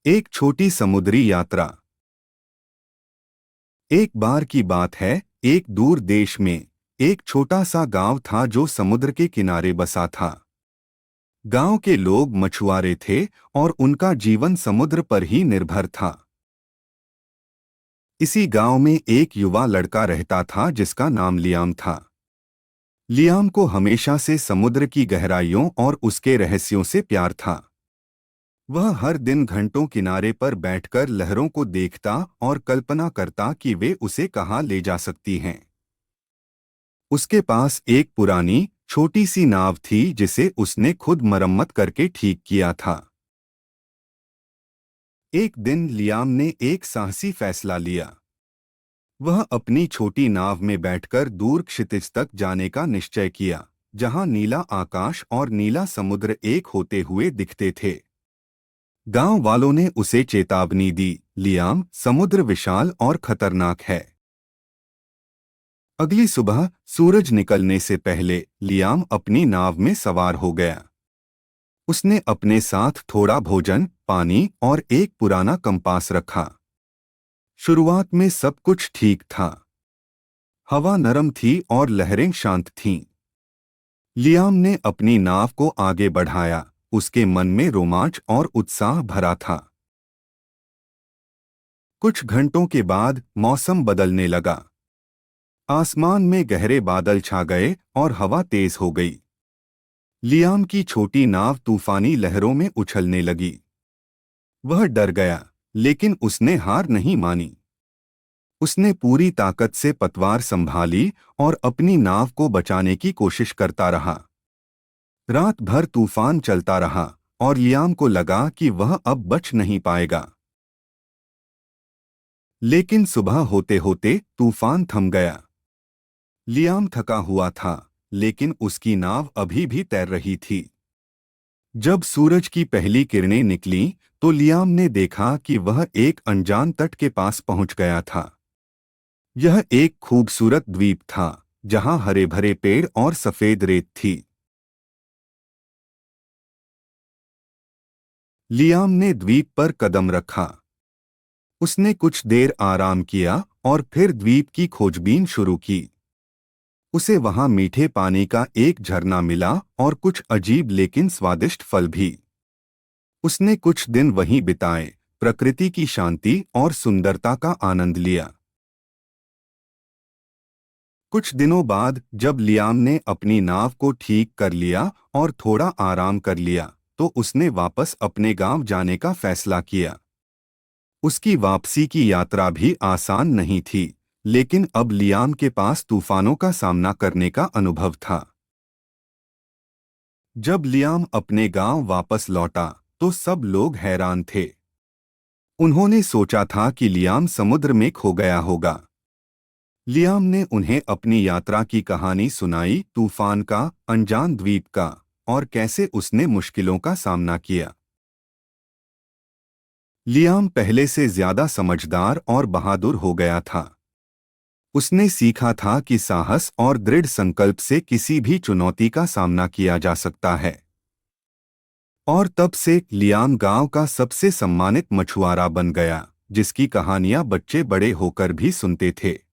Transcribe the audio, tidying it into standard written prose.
एक छोटी समुद्री यात्रा। एक बार की बात है, एक दूर देश में एक छोटा सा गांव था जो समुद्र के किनारे बसा था। गांव के लोग मछुआरे थे और उनका जीवन समुद्र पर ही निर्भर था। इसी गांव में एक युवा लड़का रहता था जिसका नाम लियाम था। लियाम को हमेशा से समुद्र की गहराइयों और उसके रहस्यों से प्यार था। वह हर दिन घंटों किनारे पर बैठकर लहरों को देखता और कल्पना करता कि वे उसे कहाँ ले जा सकती हैं। उसके पास एक पुरानी छोटी सी नाव थी जिसे उसने खुद मरम्मत करके ठीक किया था। एक दिन लियाम ने एक साहसी फैसला लिया। वह अपनी छोटी नाव में बैठकर दूर क्षितिज तक जाने का निश्चय किया, जहां नीला आकाश और नीला समुद्र एक होते हुए दिखते थे। गांव वालों ने उसे चेतावनी दी, लियाम, समुद्र विशाल और खतरनाक है। अगली सुबह सूरज निकलने से पहले लियाम अपनी नाव में सवार हो गया। उसने अपने साथ थोड़ा भोजन, पानी और एक पुराना कंपास रखा। शुरुआत में सब कुछ ठीक था। हवा नरम थी और लहरें शांत थीं। लियाम ने अपनी नाव को आगे बढ़ाया। उसके मन में रोमांच और उत्साह भरा था। कुछ घंटों के बाद मौसम बदलने लगा। आसमान में गहरे बादल छा गए और हवा तेज हो गई। लियाम की छोटी नाव तूफानी लहरों में उछलने लगी। वह डर गया, लेकिन उसने हार नहीं मानी। उसने पूरी ताकत से पतवार संभाली और अपनी नाव को बचाने की कोशिश करता रहा। रात भर तूफान चलता रहा और लियाम को लगा कि वह अब बच नहीं पाएगा। लेकिन सुबह होते होते तूफान थम गया। लियाम थका हुआ था, लेकिन उसकी नाव अभी भी तैर रही थी। जब सूरज की पहली किरणें निकलीं, तो लियाम ने देखा कि वह एक अनजान तट के पास पहुंच गया था। यह एक खूबसूरत द्वीप था, जहां हरे भरे पेड़ और सफेद रेत थी। लियाम ने द्वीप पर कदम रखा। उसने कुछ देर आराम किया और फिर द्वीप की खोजबीन शुरू की। उसे वहां मीठे पानी का एक झरना मिला और कुछ अजीब लेकिन स्वादिष्ट फल भी। उसने कुछ दिन वहीं बिताए, प्रकृति की शांति और सुंदरता का आनंद लिया। कुछ दिनों बाद जब लियाम ने अपनी नाव को ठीक कर लिया और थोड़ा आराम कर लिया, तो उसने वापस अपने गांव जाने का फैसला किया। उसकी वापसी की यात्रा भी आसान नहीं थी, लेकिन अब लियाम के पास तूफानों का सामना करने का अनुभव था। जब लियाम अपने गांव वापस लौटा, तो सब लोग हैरान थे। उन्होंने सोचा था कि लियाम समुद्र में खो गया होगा। लियाम ने उन्हें अपनी यात्रा की कहानी सुनाई, तूफान का, अनजान द्वीप का, और कैसे उसने मुश्किलों का सामना किया। लियाम पहले से ज्यादा समझदार और बहादुर हो गया था। उसने सीखा था कि साहस और दृढ़ संकल्प से किसी भी चुनौती का सामना किया जा सकता है। और तब से लियाम गांव का सबसे सम्मानित मछुआरा बन गया, जिसकी कहानियां बच्चे बड़े होकर भी सुनते थे।